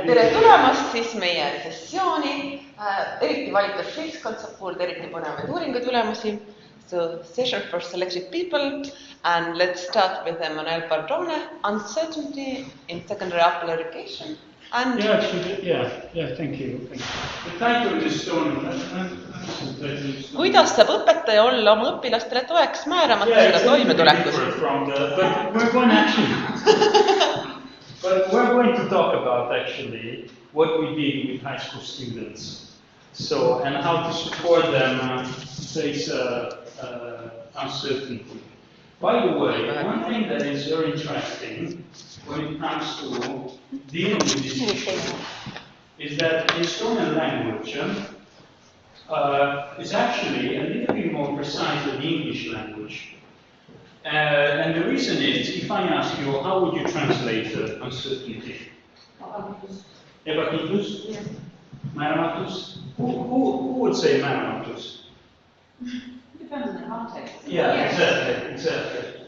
tere tulemast siis meie sessiooni. Eriti valitud seltskond saab kuulda eriti põnevaid uuringuid tulemusi. So, session for selected people. And let's start with Emanuele Bardone, uncertainty in secondary upper education. And Thank you. The title is kuidas saab õpetaja olla oma õpilastele toeks määramatusega toimetulekus? But we're going to talk about actually what we did with high school students, so and how to support them face uncertainty. By the way, one thing that is very interesting when it comes to dealing with this issue is that the Estonian language is actually a little bit more precise than the English language. And the reason is, if I ask you, how would you translate uncertainty? Ebakindlusest? Yeah. Määramatus? Who would say määramatus? Depends on the context. Yeah, exactly.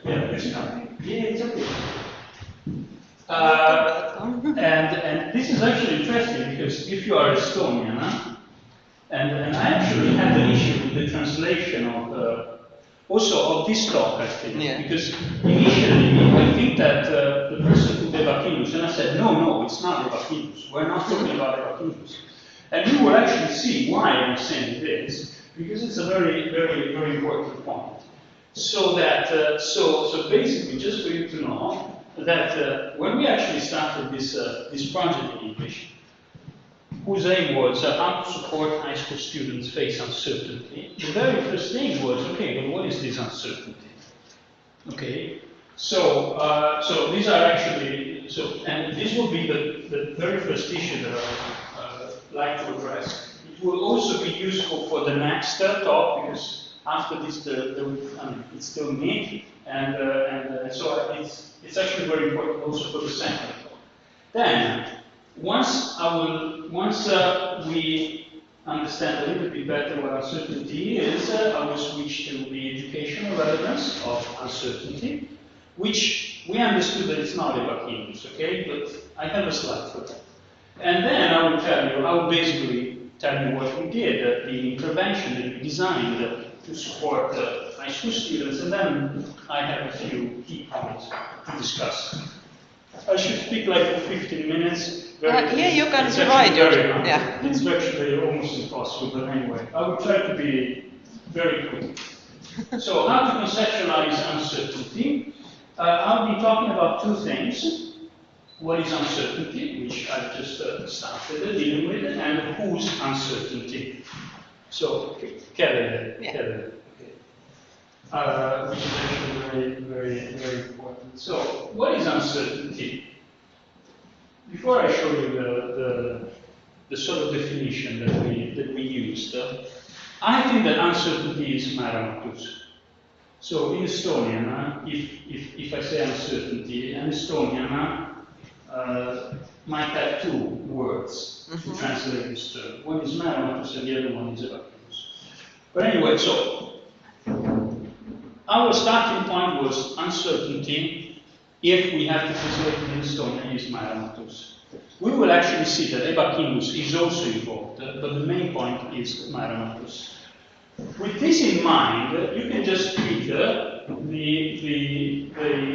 Yeah, this kind. Yeah, exactly. And this is actually interesting because if you are Estonian, and I actually had an issue with the translation of also of this talk actually, because initially I think that the person took ebakindlus, and I said no, it's not ebakindlus. We're not talking about ebakindlus. And you will actually see why I'm saying this, because it's a very, very, very important point. So that so basically, just for you to know that when we actually started this project in English, whose aim was how to support high school students face uncertainty, the very first thing was, okay, but what is this uncertainty? Okay, so these are actually and this will be the very first issue that I would like to address. It will also be useful for the next talk, because after this, it's still me, and so it's actually very important also for the second talk. Then, once we understand a little bit better what uncertainty is, I will switch to the educational relevance of uncertainty, which we understood that it's not ebakindlus, okay? But I have a slide for that. And then I will basically tell you what we did, the intervention that we designed to support high school students, and then I have a few key points to discuss. I should speak like for 15 minutes. You can divide yours. Yeah. It's actually almost impossible, but anyway, I will try to be very quick. So, how to conceptualize uncertainty? I'll be talking about two things. What is uncertainty, which I've just started dealing with, and whose uncertainty? So, Kevin. Okay. Which is actually very, very, very important. So, what is uncertainty? Before I show you the sort of definition that we used, I think that uncertainty is määramatus. So in Estonian, if I say uncertainty, an Estonian might have two words to translate this term. One is määramatus and the other one is ebakindlus. But anyway, so our starting point was uncertainty. If we have to translate it in Estonian, is määramatus. We will actually see that ebakindlus is also involved, but the main point is määramatus. With this in mind, you can just read the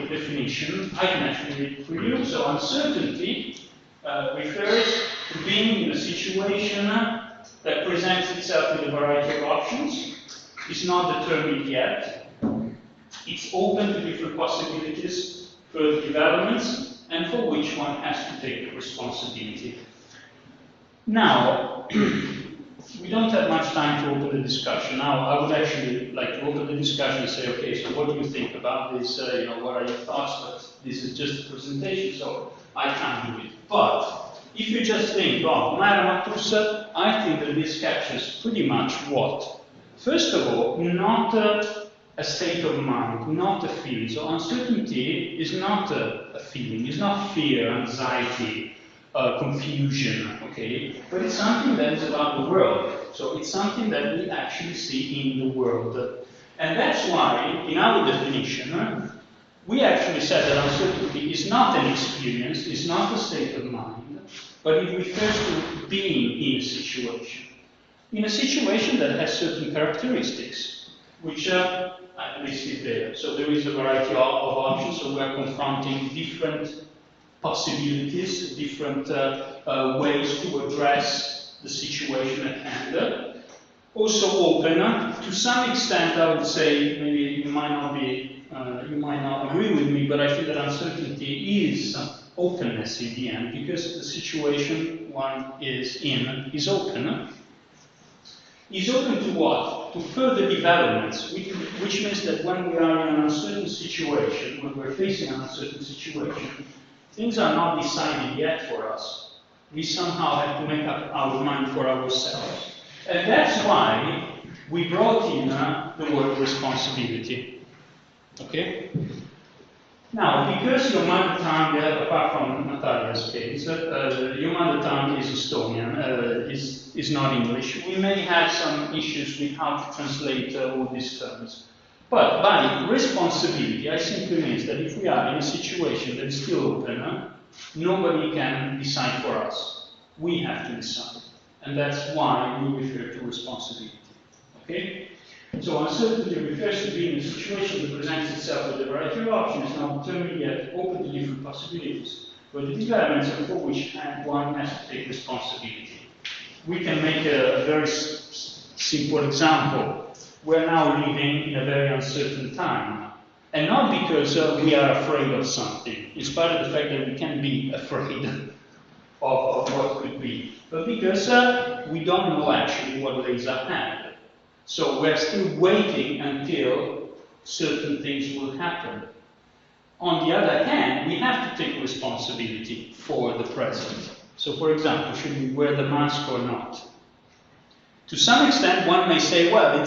definition. I can actually read it for you. So uncertainty refers to being in a situation that presents itself with a variety of options. It's not determined yet. It's open to different possibilities, further developments, and for which one has to take the responsibility. Now, we don't have much time to open the discussion. Now, I would actually like to open the discussion and say, okay, so what do you think about this? What are your thoughts? But this is just a presentation, so I can't do it. But if you just think, oh, määramatus, I think that this captures pretty much what? First of all, not a state of mind, not a feeling. So uncertainty is not a feeling. It's not fear, anxiety, confusion, okay? But it's something that is about the world. So it's something that we actually see in the world. And that's why, in our definition, we actually said that uncertainty is not an experience, it's not a state of mind, but it refers to being in a situation. In a situation that has certain characteristics, which are listed there. So there is a variety of options, so we are confronting different possibilities, different ways to address the situation at hand. Also open, to some extent I would say, maybe you might not agree with me, but I feel that uncertainty is openness in the end, because the situation one is in is open. Is open to what? To further developments, which means that when we are in an uncertain situation, when we're facing an uncertain situation, things are not decided yet for us. We somehow have to make up our mind for ourselves. And that's why we brought in the word responsibility. Okay? Now, because your mother tongue, apart from Natalia's case, your mother tongue is Estonian, is not English, we may have some issues with how to translate all these terms. But by responsibility, I simply means that if we are in a situation that is still open, nobody can decide for us. We have to decide. And that's why we refer to responsibility. Okay? So uncertainty refers to being in a situation that presents itself with a variety of options, not determined yet, open to different possibilities, but the developments are for which one has to take responsibility. We can make a very simple example. We're now living in a very uncertain time. And not because we are afraid of something, in spite of the fact that we can be afraid of what could be, but because we don't know actually what lays ahead. So we're still waiting until certain things will happen. On the other hand, we have to take responsibility for the present. So for example, should we wear the mask or not? To some extent, one may say, well,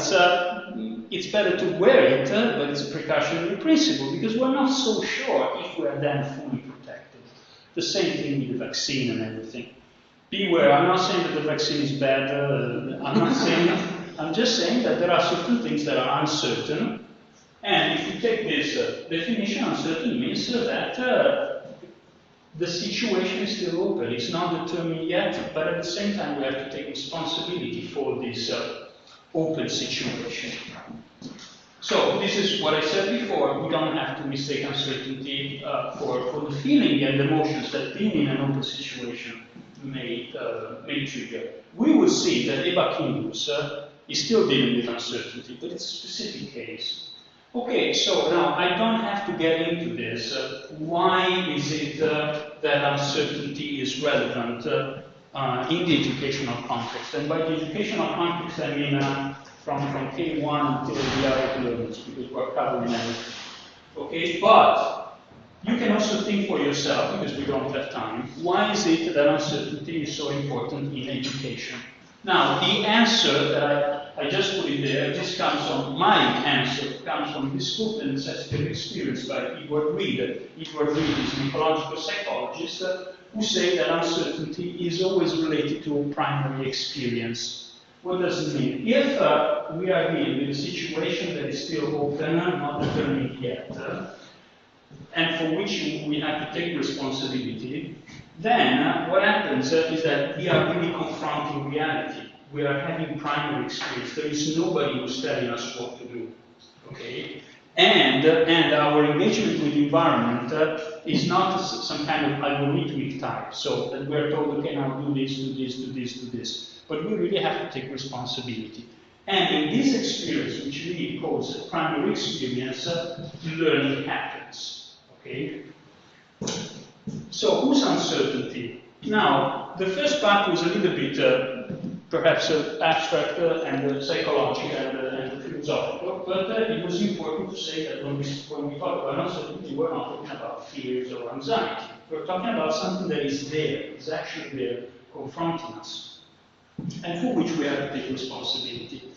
it's better to wear it, but it's a precautionary principle, because we're not so sure if we are then fully protected. The same thing with the vaccine and everything. Beware, I'm not saying that the vaccine is bad, I'm just saying that there are certain things that are uncertain, and if you take this definition, uncertain means that the situation is still open, it's not determined yet, but at the same time we have to take responsibility for this open situation. So this is what I said before, we don't have to mistake uncertainty for the feeling and emotions that being in an open situation may trigger. We will see that ebakindlusest is still dealing with uncertainty, but it's a specific case. Okay, so now I don't have to get into this. Why is it that uncertainty is relevant in the educational context? And by the educational context, I mean from K1 until the other learners, because we're covering everything. Okay, but you can also think for yourself, because we don't have time, why is it that uncertainty is so important in education? Now, the answer that I just put in there, this comes from my answer, comes from this book, and it says experience by Edward Reed. Edward Reed is an ecological psychologist who say that uncertainty is always related to a primary experience. What does it mean? If we are dealing with a situation that is still open, not determined yet, and for which we have to take responsibility, then what happens is that we are really confronting reality. We are having primary experience. There is nobody who's telling us what to do. Okay? And our engagement with the environment is not some kind of algorithmic type. So that we're told, okay, now do this, do this, do this, do this. But we really have to take responsibility. And in this experience, which really calls primary experience, learning happens. Okay? So, whose uncertainty? Now, the first part was a little bit perhaps abstract and psychological and philosophical, but it was important to say that when we talk about uncertainty, we're not talking about fears or anxiety. We're talking about something that is there, is actually there, confronting us, and for which we have to take responsibility.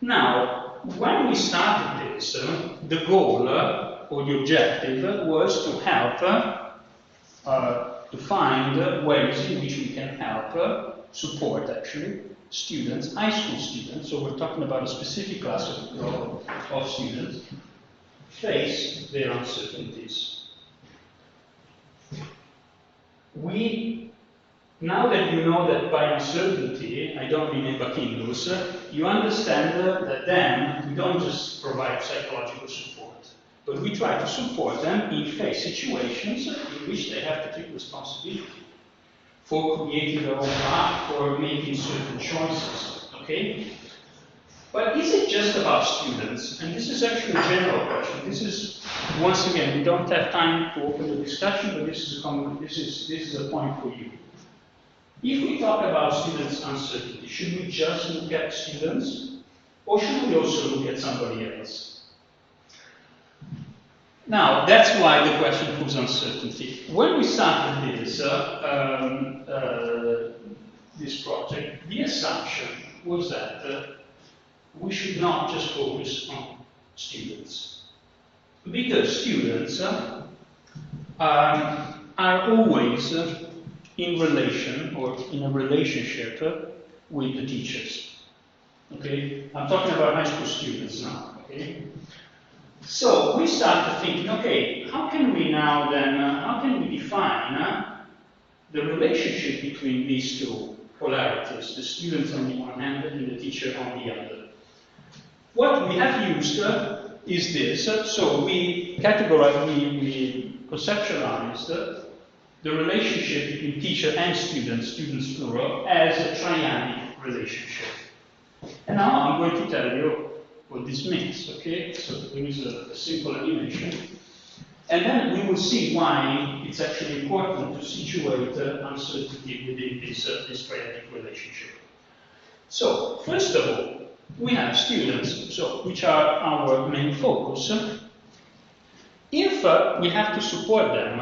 Now, when we started this, the goal or the objective was to help to find ways in which we can help support actually students, high school students, so we're talking about a specific class of students, face their uncertainties. We Now that you know that by uncertainty, I don't mean ebakindlusest, you understand that then we don't just provide psychological support, but we try to support them in face situations in which they have to take responsibility for creating their own path, for making certain choices, okay? But is it just about students? And this is actually a general question. This is, once again, we don't have time to open the discussion, but this is a point for you. If we talk about students' uncertainty, should we just look at students, or should we also look at somebody else? Now, that's why the question proves uncertainty. When we started this project, the assumption was that we should not just focus on students. Because students are always in relation or in a relationship with the teachers. Okay? I'm talking about high school students now. Okay? So we start thinking, okay, how can we now then, how can we define the relationship between these two polarities, the students on the one hand and the teacher on the other? What we have used is this. So we categorized, we conceptualized the relationship between teacher and students plural, as a triadic relationship. And now I'm going to tell you what this means, okay? So there is a simple animation. And then we will see why it's actually important to situate uncertainty within this triadic relationship. So, first of all, we have students, so which are our main focus. If we have to support them,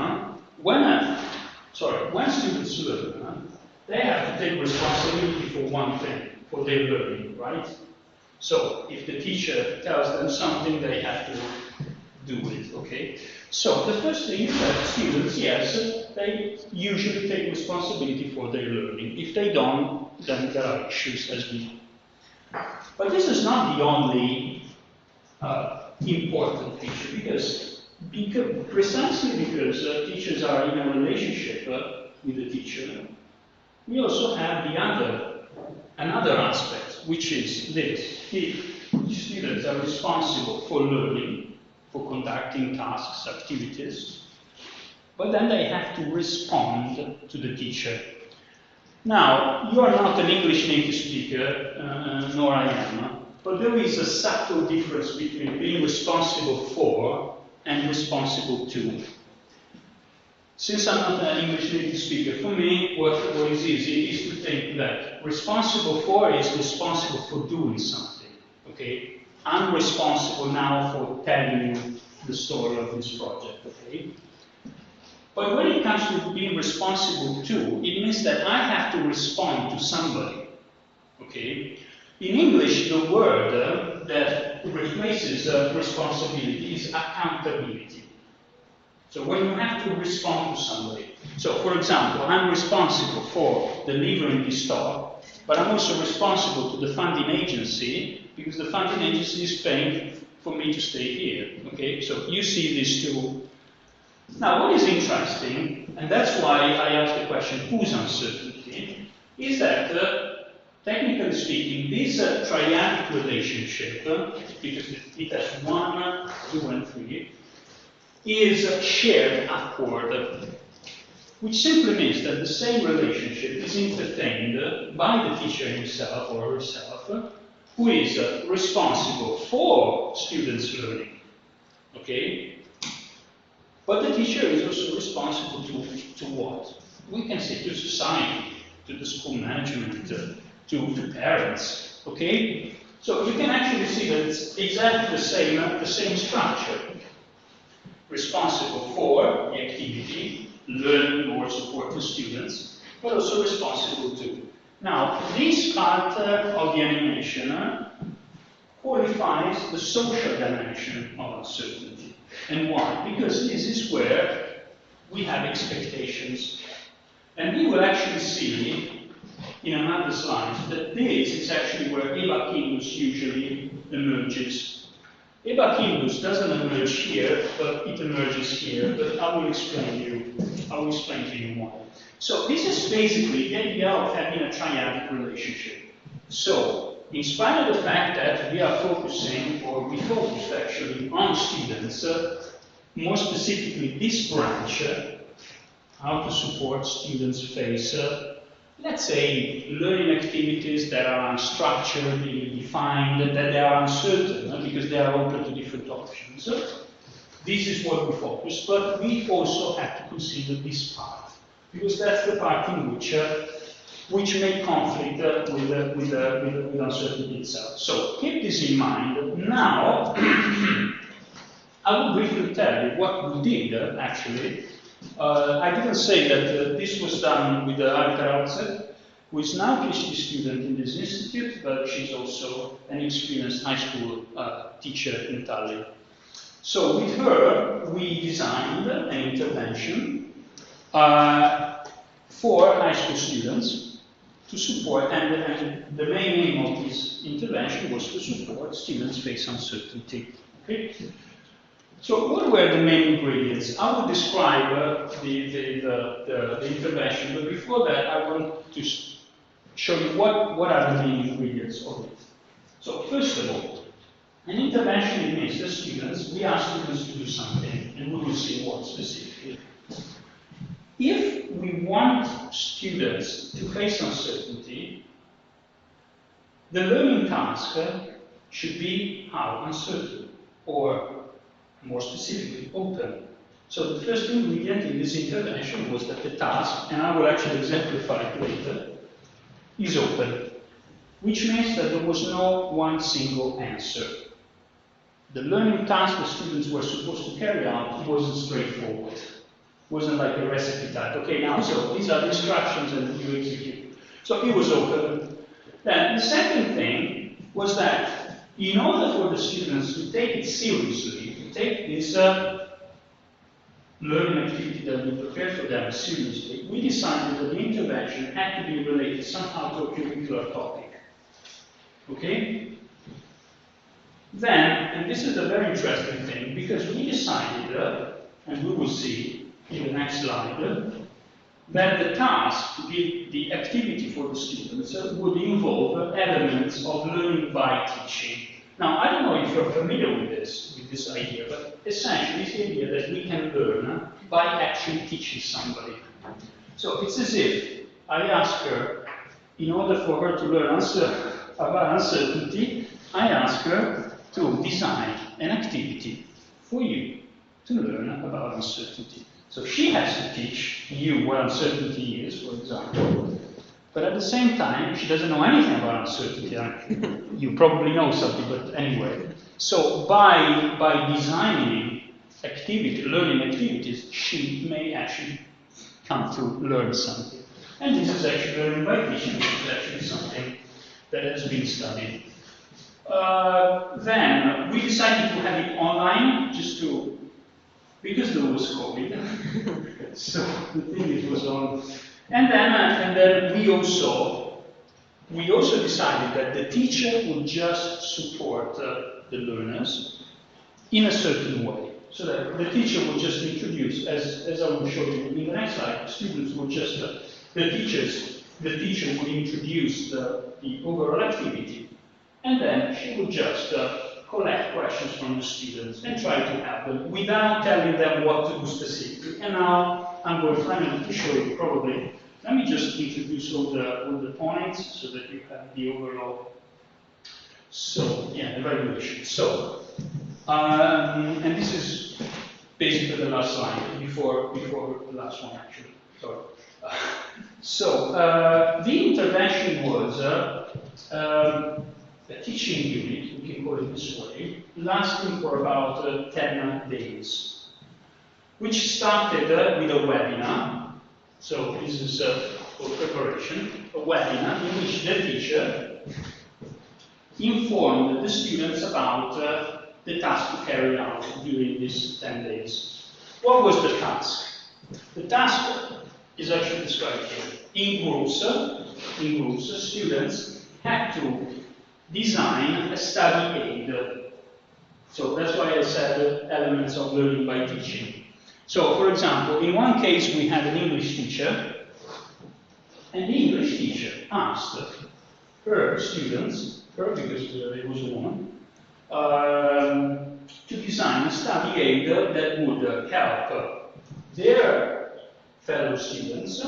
when students learn, they have to take responsibility for one thing, for their learning, right? So if the teacher tells them something, they have to do it, okay? So the first thing is that students, yes, they usually take responsibility for their learning. If they don't, then there are issues as we. But this is not the only important feature, because precisely because teachers are in a relationship with the teacher, we also have another aspect, which is this. If students are responsible for learning, for conducting tasks, activities, but then they have to respond to the teacher. Now, you are not an English native speaker, nor I am, but there is a subtle difference between being responsible for and responsible to. Since I'm not an English native speaker, for me, what is easy is to think that responsible for is responsible for doing something, okay? I'm responsible now for telling you the story of this project, okay? But when it comes to being responsible to, it means that I have to respond to somebody, okay? In English, the word that replaces responsibility is accountability. So when you have to respond to somebody. So for example, I'm responsible for delivering this talk, but I'm also responsible to the funding agency because the funding agency is paying for me to stay here, okay? So you see these two. Now what is interesting, and that's why I asked the question, whose uncertainty, is that technically speaking, this triadic relationship, because it has 1, 2, and 3, is shared upward, which simply means that the same relationship is entertained by the teacher himself or herself, who is responsible for students' learning, okay? But the teacher is also responsible to what? We can say to society, to the school management, to parents, okay? So you can actually see that it's exactly the same structure. Responsible for the activity, learning or support the students, but also responsible to. Now, this part of the animation qualifies the social dimension of uncertainty. And why? Because this is where we have expectations. And we will actually see in another slide that this is actually where ebakindlusest usually emerges. Ebakindlusest doesn't emerge here, but it emerges here. But I will explain to you why. So this is basically the idea of having a triadic relationship. So, in spite of the fact that we are focusing, or we focused actually, on students, more specifically this branch, how to support students face, let's say, learning activities that are unstructured, defined, that they are uncertain, because they are open to different options. This is what we focus, but we also have to consider this part, because that's the part in which may conflict with uncertainty itself. So keep this in mind. Now, I will briefly tell you what we did, actually. I didn't say that this was done with Haridustehnoloogia, who is now a PhD student in this institute, but she's also an experienced high school teacher in Tallinn. So with her, we designed an intervention for high school students to support, and the main aim of this intervention was to support students face uncertainty. Okay? So what were the main ingredients? I will describe the intervention, but before that I want to show you what are the main ingredients of it. So first of all, an intervention means the students, we ask students to do something, and we will see what specifically. If we want students to face uncertainty, the learning task should be how uncertain, or more specifically, open. So the first ingredient in this intervention was that the task, and I will actually exemplify it later, is open, which means that there was no one single answer. The learning task the students were supposed to carry out wasn't straightforward. It wasn't like a recipe type. Okay, now, so these are the instructions and you execute. So it was open. Then the second thing was that in order for the students to take it seriously, to take this learning activity that we prepared for them seriously, we decided that the intervention had to be related somehow to a curricular topic. Okay? Then, and this is a very interesting thing, because we decided, and we will see in the next slide, that the task to give the activity for the students would involve elements of learning by teaching. Now, I don't know if you're familiar with this idea, but essentially it's the idea that we can learn by actually teaching somebody. So it's as if I ask her, in order for her to learn about uncertainty, I ask her to design an activity for you to learn about uncertainty. So she has to teach you what uncertainty is, for example, but at the same time, she doesn't know anything about uncertainty. You probably know something, but anyway. So by designing learning activities, she may actually come to learn something. And this is actually learning by teaching, which is actually something that has been studied. Then we decided to have it online, because there was COVID. So the thing it was on. And then we also decided that the teacher would just support the learners in a certain way. So that the teacher would just introduce, as I will show you in the next slide, students would just, the teacher would introduce the overall activity, and then she would just collect questions from the students and try to help them without telling them what to do specifically. And now I'm going finally to show you probably. Let me just introduce all the points so that you have the overall. So yeah, evaluation. So and this is basically the last slide before the last one actually. Sorry. So the intervention was a teaching unit, we can call it this way, lasting for about 10 days, which started with a webinar. So this is for preparation, a webinar in which the teacher informed the students about the task to carry out during these 10 days. What was the task? The task is actually described here. In groups, students had to design a study aid. So that's why I said elements of learning by teaching. So, for example, in one case we had an English teacher And the English teacher asked her students, her because it was a woman, to design a study aid that would help their fellow students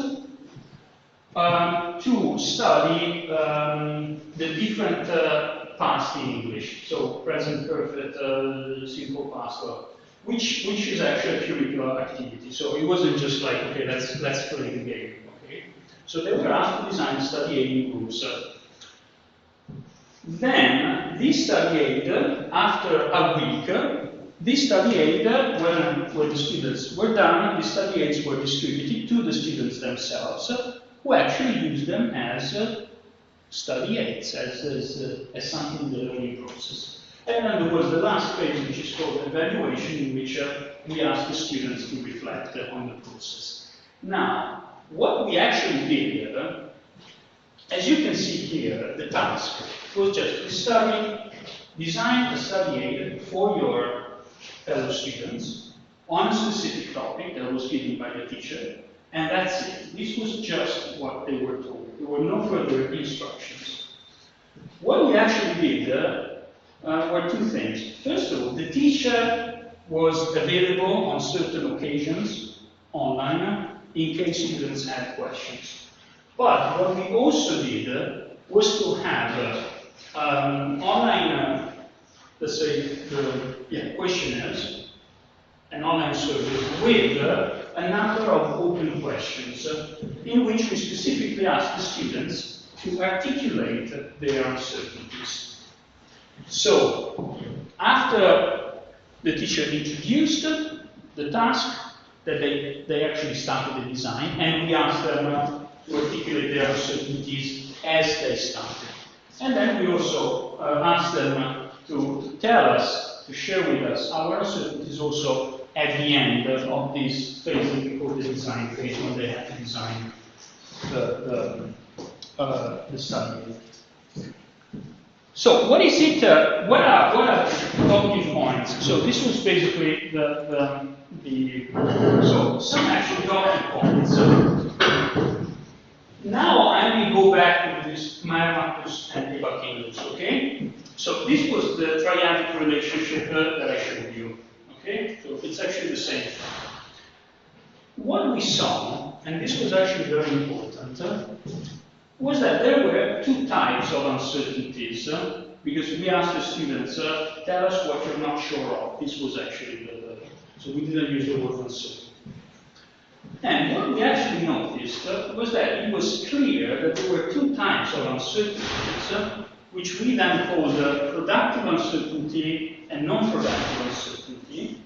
to study the different past in English, so present perfect, simple past, which is actually a curricular activity. So it wasn't just like, okay, let's play the game. Okay, so they were asked to design a study aid in groups. Then this study aid, after a week, this study aid, when the students were done, the study aids were distributed to the students themselves, who actually used them as study aids, as something in the learning process. And then there was the last phase, which is called evaluation, in which we asked the students to reflect on the process. Now, what we actually did, as you can see here, the task was just to design a study aid for your fellow students on a specific topic that was given by the teacher, and that's it. This was just what they were told. There were no further instructions. What we actually did were two things. First of all, the teacher was available on certain occasions online in case students had questions. But what we also did was to have online, let's say, questionnaires and online surveys with a number of open questions in which we specifically asked the students to articulate their uncertainties. So, after the teacher introduced the task, that they actually started the design, and we asked them to articulate their uncertainties as they started. And then we also asked them to tell us, to share with us our uncertainties also at the end of this phase that we call the design phase, when they had to design the study. So what is it, what are the talking points? So this was basically so some actual talking points. Now I will go back to this määramatus and ebakindlusest, okay? So this was the triadic relationship that I showed you, okay? So it's actually the same thing. What we saw, and this was actually very important, was that there were two types of uncertainties, because we asked the students, tell us what you're not sure of. This was actually so we didn't use the word uncertainty. And what we actually noticed was that it was clear that there were two types of uncertainties, which we then called productive uncertainty and non-productive uncertainty,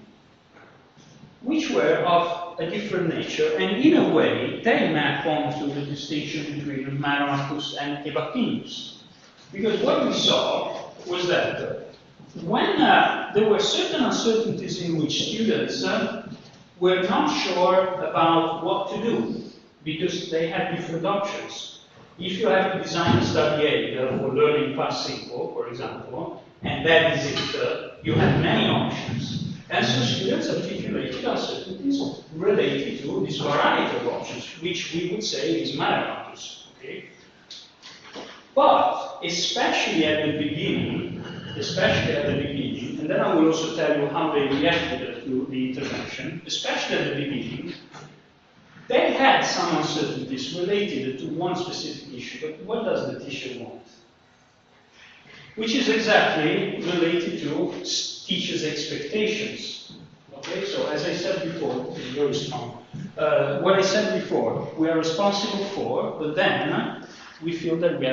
which were of a different nature, and in a way, they map onto the distinction between määramatus and ebakindlusest. Because what we saw was that when there were certain uncertainties in which students were not sure about what to do, because they had different options. If you have to design a study aid for learning past simple, for example, and that is it, you have many options. And so students articulated uncertainties related to this variety of options, which we would say is määramatus. Okay? But especially at the beginning, and then I will also tell you how they reacted to the intervention, especially at the beginning, they had some uncertainties related to one specific issue, but what does the teacher want? Which is exactly related to teachers' expectations. Okay, so as I said before, it's very strong. What I said before, we are responsible for, but then we feel that we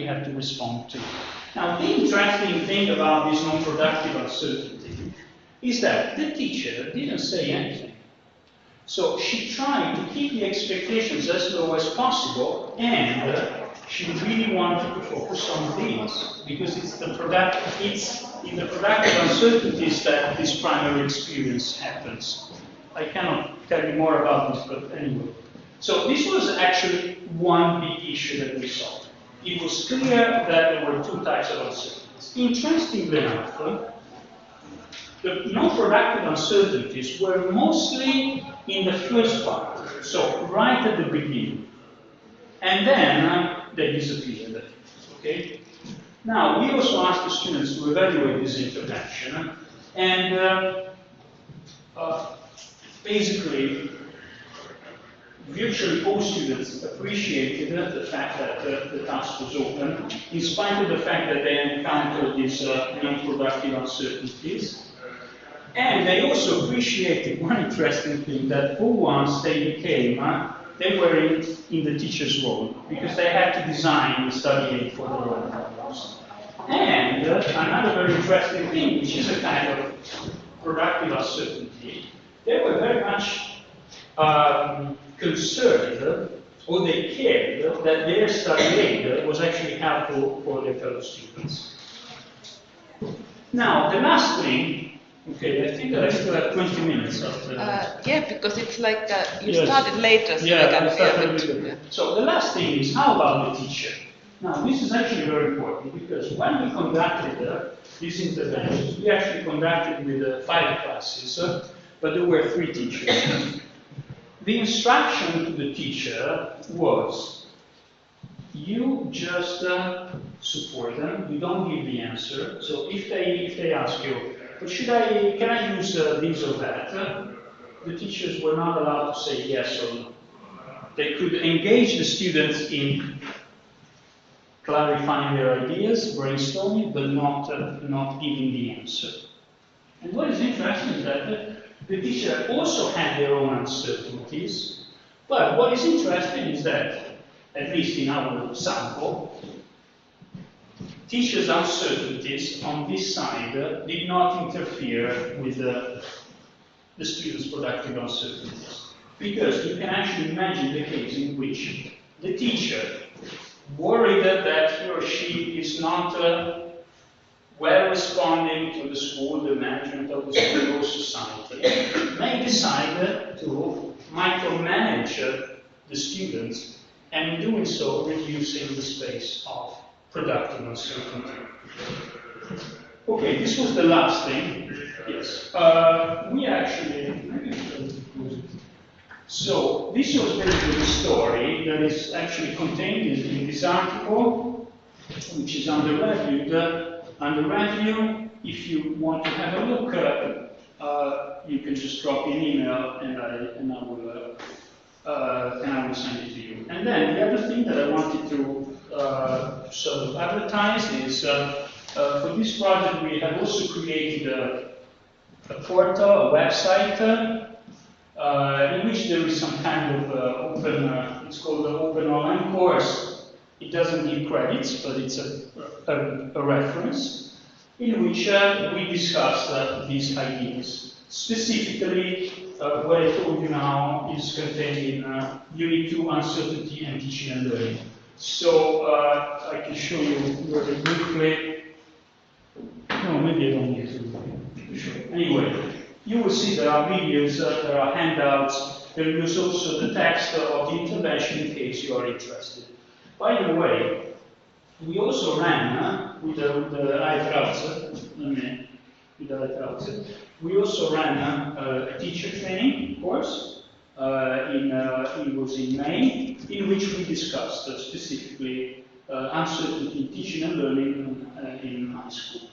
have to respond to. Now, the interesting thing about this non-productive uncertainty is that the teacher didn't say anything. So she tried to keep the expectations as low as possible, and she really wanted to focus on these, because it's in the productive uncertainties that this primary experience happens. I cannot tell you more about this, but anyway. So this was actually one big issue that we saw. It was clear that there were two types of uncertainties. Interestingly enough, the non-productive uncertainties were mostly in the first part, so right at the beginning. and then they disappeared. Okay? Now, we also asked the students to evaluate this interaction, and basically, virtually all students appreciated the fact that the task was open, in spite of the fact that they encountered these non-productive uncertainties. And they also appreciated one interesting thing, that for once they they were in the teacher's role, because they had to design the study aid for their own problems. And another very interesting thing, which is a kind of productive uncertainty, they were very much concerned, or they cared, that their study aid was actually helpful for their fellow students. Now, the last thing, okay, I think that I still have 20 minutes after that. Yeah, because it's like you Yes. started later, so Yeah, we can I started see a bit. later. So the last thing is, how about the teacher? Now, this is actually very important, because when we conducted these interventions, we actually conducted with 5 classes, but there were 3 teachers. The instruction to the teacher was, you just support them, you don't give the answer. So if they ask you, but can I use this or that? The teachers were not allowed to say yes or no. They could engage the students in clarifying their ideas, brainstorming, but not giving the answer. And what is interesting is that the teacher also had their own uncertainties, but what is interesting is that, at least in our sample, teachers' uncertainties on this side did not interfere with the students' productive uncertainties. Because you can actually imagine the case in which the teacher, worried that he or she is not well responding to the school, the management of the school, or society, may decide to micromanage the students, and in doing so, reducing the space of productive uncertainty. Okay, this was the last thing. Yes. We actually, so this was basically the story that is actually contained in this article, which is under review. Under review, if you want to have a look, you can just drop me an email, and I will send it to you. And then the other thing that I wanted to sort of advertise is, for this project, we have also created a portal, a website, in which there is some kind of open, it's called the Open Online Course. It doesn't give credits, but it's a reference in which we discuss these ideas. Specifically, what I told you now is contained in Unit 2, Uncertainty and Teaching and Learning. So I can show you very briefly. No, maybe I don't need to show. Anyway, you will see there are videos, there are handouts, there is also the text of the intervention in case you are interested. By the way, we also ran with the we also ran a teacher training course. It was in May, in which we discussed specifically uncertainty in teaching and learning in high school.